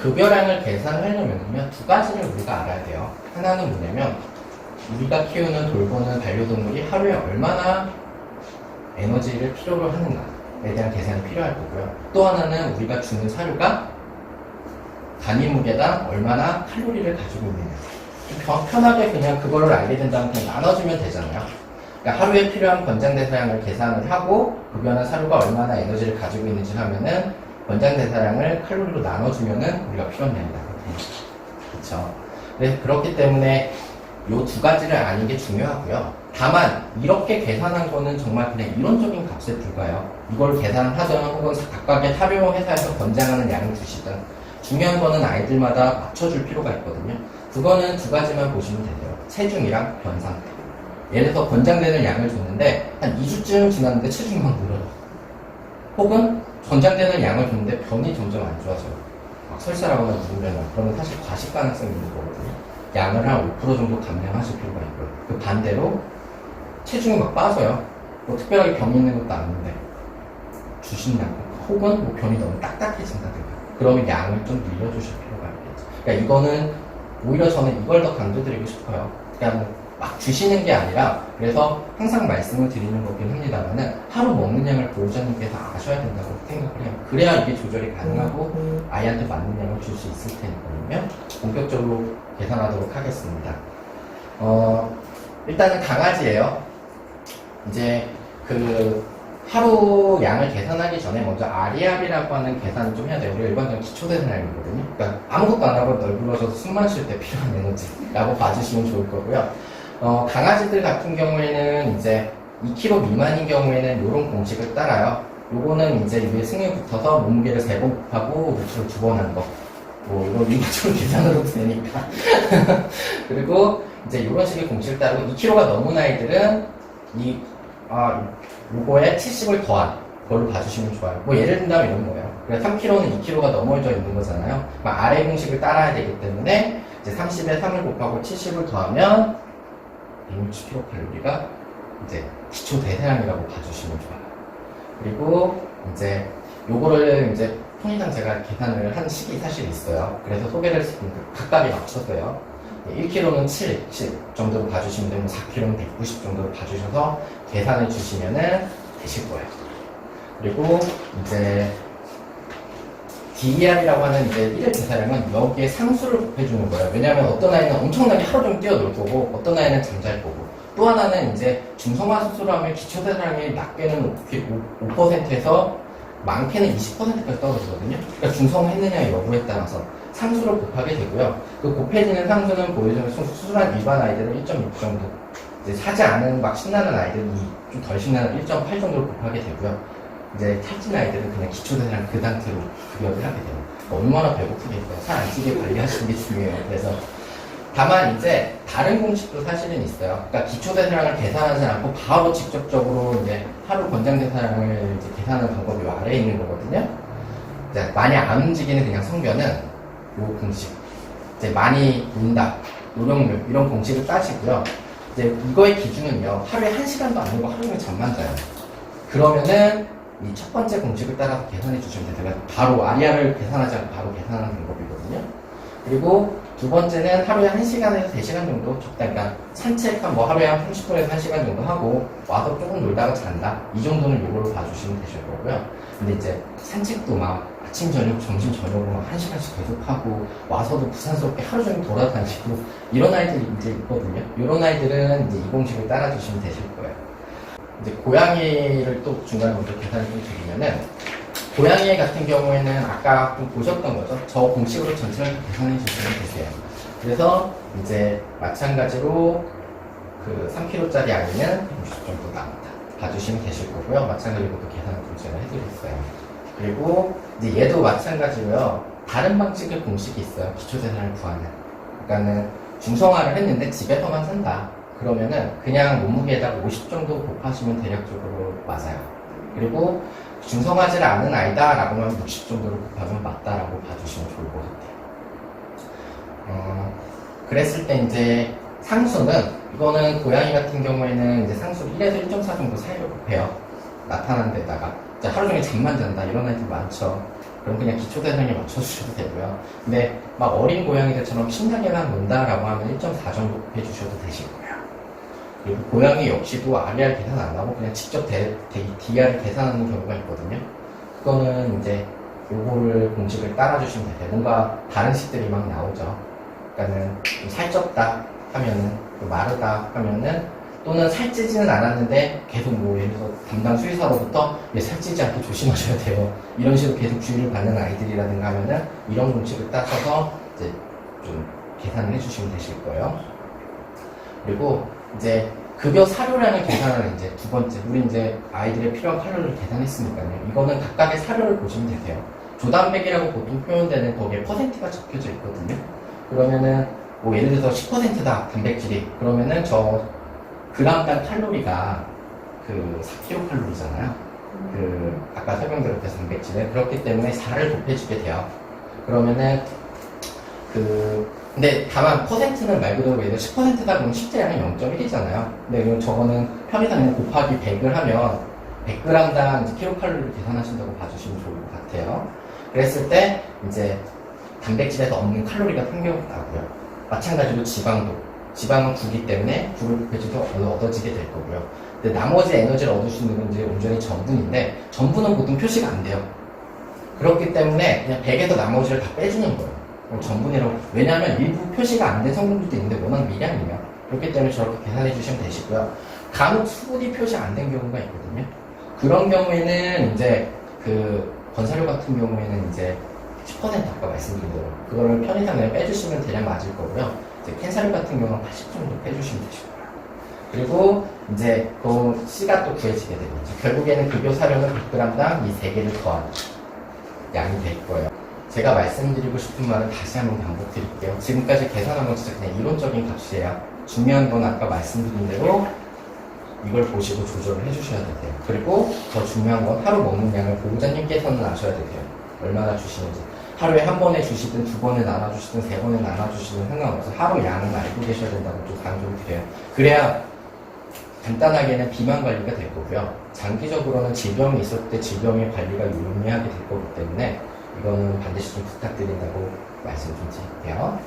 급여량을 계산하려면요, 두 가지를 우리가 알아야 돼요. 하나는 뭐냐면, 우리가 키우는 돌보는 반려동물이 하루에 얼마나 에너지를 필요로 하는가에 대한 계산이 필요할 거고요. 또 하나는 우리가 주는 사료가 단위 무게당 얼마나 칼로리를 가지고 있느냐. 편하게 그냥 그거를 알게 된다면 그냥 나눠주면 되잖아요. 그러니까 하루에 필요한 권장대사량을 계산을 하고 급여나 사료가 얼마나 에너지를 가지고 있는지 하면은 권장대사량을 칼로리로 나눠주면은 우리가 필요한 양이 나거든요. 그렇죠? 네, 그렇기 때문에 요 두 가지를 아는 게 중요하고요. 다만 이렇게 계산한 거는 정말 그냥 이론적인 값에 불과해요. 이걸 계산하든 혹은 각각의 사료 회사에서 권장하는 양을 주시든 중요한 거는 아이들마다 맞춰줄 필요가 있거든요. 그거는 두 가지만 보시면 되세요. 체중이랑 변 상태. 예를 들어서 권장되는 양을 줬는데 한 2주쯤 지났는데 체중이 막 늘어요. 혹은 권장되는 양을 줬는데 변이 점점 안 좋아져요. 막 설사라거나 누우면 그러면 사실 과식 가능성이 있는 거거든요. 양을 한 5% 정도 감량하실 필요가 있고요. 그 반대로 체중이 막 빠져요. 뭐 특별하게 병이 있는 것도 아닌데 주신 양 혹은 뭐 변이 너무 딱딱해진다든가 그러면 양을 좀 늘려주실 필요가 있겠죠. 그러니까 이거는 오히려 저는 이걸 더 강조드리고 싶어요. 그러니까 막 주시는 게 아니라 그래서 항상 말씀을 드리는 거긴 합니다만은 하루 먹는 양을 보호자님께서 아셔야 된다고 생각을 해요. 그래야 이게 조절이 가능하고 아이한테 맞는 양을 줄 수 있을 테니까요. 본격적으로 계산하도록 하겠습니다. 일단은 강아지예요. 이제 그 하루 양을 계산하기 전에 먼저 RER이라고 하는 계산을 좀 해야 돼요. 우리가 일반적으로 기초대사량이거든요. 그러니까 아무것도 안 하고 널브러져서 숨만 쉴 때 필요한 에너지라고 봐주시면 좋을 거고요. 강아지들 같은 경우에는 이제 2kg 미만인 경우에는 이런 공식을 따라요. 요거는 이제 위에 승에 붙어서 몸무게를 3번 곱하고 루트를 2번 한 거. 뭐, 이거 좀 계산으로 되니까. 그리고 이제 이런 식의 공식을 따르고 2kg가 넘은 아이들은 요거에 70을 더한 걸로 봐주시면 좋아요. 뭐 예를 든다면 이런 거예요. 그래서 3kg는 2kg가 넘어져 있는 거잖아요. 아래 공식을 따라야 되기 때문에 이제 30에 3을 곱하고 70을 더하면 160kcal가 이제 기초 대사량이라고 봐주시면 좋아요. 그리고 이제 요거를 이제 통일당 제가 계산을 한 식이 사실 있어요. 그래서 소개를 각각에 맞췄어요. 1kg는 7 정도로 봐주시면 되고 4kg는 190 정도로 봐주셔서 계산해 주시면은 되실 거예요. 그리고 이제 DER이라고 하는 이제 1회 대사량은 여기에 상수를 곱해주는 거예요. 왜냐하면 어떤 아이는 엄청나게 하루 종일 뛰어놀 거고 어떤 아이는 잠잘 거고 또 하나는 이제 중성화 수술을 하면 기초 대사량이 낮게는 5%에서 많게는 20%까지 떨어지거든요. 그러니까 중성화했느냐 여부에 따라서 상수를 곱하게 되고요. 그 곱해지는 상수는 보여주는 수술한 일반 아이들은 1.6 정도, 이제 사지 않은 막 신나는 아이들은 좀 덜 신나는 1.8 정도로 곱하게 되고요. 이제 탈진 아이들은 그냥 기초대사량 그 상태로 급여를 하게 돼요. 얼마나 배고프겠어요. 살 안 찌게 관리하시는 게 중요해요. 그래서 다만 이제 다른 공식도 사실은 있어요. 그러니까 기초대사량을 계산하지 않고 바로 직접적으로 이제 하루 권장대사량을 이제 계산하는 방법이 아래에 있는 거거든요. 이제 많이 안 움직이는 그냥 성별은 요 공식, 이제 많이 운다, 노령률 이런 공식을 따지고요. 이제 이거의 기준은요. 하루에 1시간도 안 되고 하루 종일 잠만 자요. 그러면은 이 첫 번째 공식을 따라서 계산해 주시면 돼요. 바로 RER을 계산하지 않고 바로 계산하는 방법이거든요. 그리고 두 번째는 하루에 1시간에서 3시간 정도 적당히, 그러니까 산책 뭐 하루에 한 30분에서 1시간 정도 하고 와서 조금 놀다가 잔다. 이 정도는 요거로 봐주시면 되실 거고요. 근데 이제 산책도 막 아침, 저녁, 점심, 저녁으로 막 1시간씩 계속 하고 와서도 부산스럽게 하루 종일 돌아다니고 이런 아이들이 이제 있거든요. 이런 아이들은 이제 이 공식을 따라주시면 되실 거예요. 이제 고양이를 또 중간에 먼저 계산을 좀 드리면은 고양이 같은 경우에는 아까 좀 보셨던 거죠. 저 공식으로 전체를 계산해 주시면 되세요. 그래서 이제 마찬가지로 그 3kg짜리 아이는 160 정도 나온다. 봐주시면 되실 거고요. 마찬가지로 또 계산을 좀 제가 해드렸어요. 그리고 이제 얘도 마찬가지로요. 다른 방식의 공식이 있어요. 기초대사량을 구하는. 그러니까는 중성화를 했는데 집에서만 산다. 그러면은 그냥 몸무게에다가 50 정도 곱하시면 대략적으로 맞아요. 그리고 중성화지를 않은 아이다 라고 하면 60 정도로 곱하면 맞다라고 봐주시면 좋을 것 같아요. 그랬을 때 이제 상수는, 이거는 고양이 같은 경우에는 이제 상수를 1에서 1.4 정도 사이로 곱해요. 나타나는 데다가 이제 하루 종일 잠만 잔다 이런 아이들 많죠. 그럼 그냥 기초 대상에 맞춰주셔도 되고요. 근데 막 어린 고양이들처럼 신나게만 논다라고 하면 1.4 정도 해주셔도 되실 거예요. 그리고 고양이 역시도 RER 계산 안 하고 그냥 직접 DR을 계산하는 경우가 있거든요. 그거는 이제 요거를 공식을 따라주시면 돼요. 뭔가 다른 식들이 막 나오죠. 그러니까는 좀 살쪘다 하면은, 마르다 하면은, 또는 살찌지는 않았는데 계속 뭐 예를 들어서 담당 수의사로부터 살찌지 않게 조심하셔야 돼요. 이런 식으로 계속 주의를 받는 아이들이라든가 하면은 이런 공식을 따셔서 이제 좀 계산을 해주시면 되실 거예요. 그리고 이제 급여 사료량을 계산하는 이제 두 번째, 우리 이제 아이들의 필요한 칼로리를 계산했으니까요. 이거는 각각의 사료를 보시면 되세요. 조단백이라고 보통 표현되는 거기에 퍼센트가 적혀져 있거든요. 그러면은 뭐 예를 들어서 10%다 단백질이 그러면은 저 그람당 칼로리가 그 4kcal잖아요. 그 아까 설명드렸던 단백질은 그렇기 때문에 4를 곱해주게 돼요. 그러면은 근데 다만 퍼센트는 말 그대로 예를 들어 10%다 그러면 식재량이 0.1이잖아요. 근데 그럼 저거는 편의상에 곱하기 100을 하면 100g당 이제 킬로칼로리를 계산하신다고 봐주시면 좋을 것 같아요. 그랬을 때 이제 단백질에서 얻는 칼로리가 평균 나고요. 마찬가지로 지방은 구기 때문에 구를 곱해줘도 얻어지게 될 거고요. 근데 나머지 에너지를 얻을 수 있는 건 이제 온전히 전분인데 전분은 보통 표시가 안 돼요. 그렇기 때문에 그냥 100에서 나머지를 다 빼주는 거예요. 전분이라고. 왜냐하면 일부 표시가 안 된 성분들도 있는데 워낙 미량이에요. 그렇기 때문에 저렇게 계산해 주시면 되시고요. 간혹 수분이 표시 안 된 경우가 있거든요. 그런 경우에는 이제 그 건사료 같은 경우에는 이제 10% 아까 말씀드린 대로 그거를 편의상에 빼주시면 대략 맞을 거고요. 이제 캔사료 같은 경우는 80 정도 빼주시면 되실 거예요. 그리고 이제 그 C가 또 구해지게 되고 결국에는 급여 사료는 100g당 이 3개를 더한 양이 될 거예요. 제가 말씀드리고 싶은 말은 다시 한번 반복드릴게요. 지금까지 계산한 건 진짜 그냥 이론적인 값이에요. 중요한 건 아까 말씀드린 대로 이걸 보시고 조절을 해주셔야 돼요. 그리고 더 중요한 건 하루 먹는 양을 보호자님께서는 아셔야 돼요. 얼마나 주시는지. 하루에 한 번에 주시든 두 번에 나눠주시든 세 번에 나눠주시든 상관없어요. 하루 양을 알고 계셔야 된다고 좀 강조를 드려요. 그래야 간단하게는 비만 관리가 될 거고요. 장기적으로는 질병이 있을 때 질병의 관리가 용이하게 될 거기 때문에 이거는 반드시 좀 부탁드린다고 말씀 좀 드릴게요.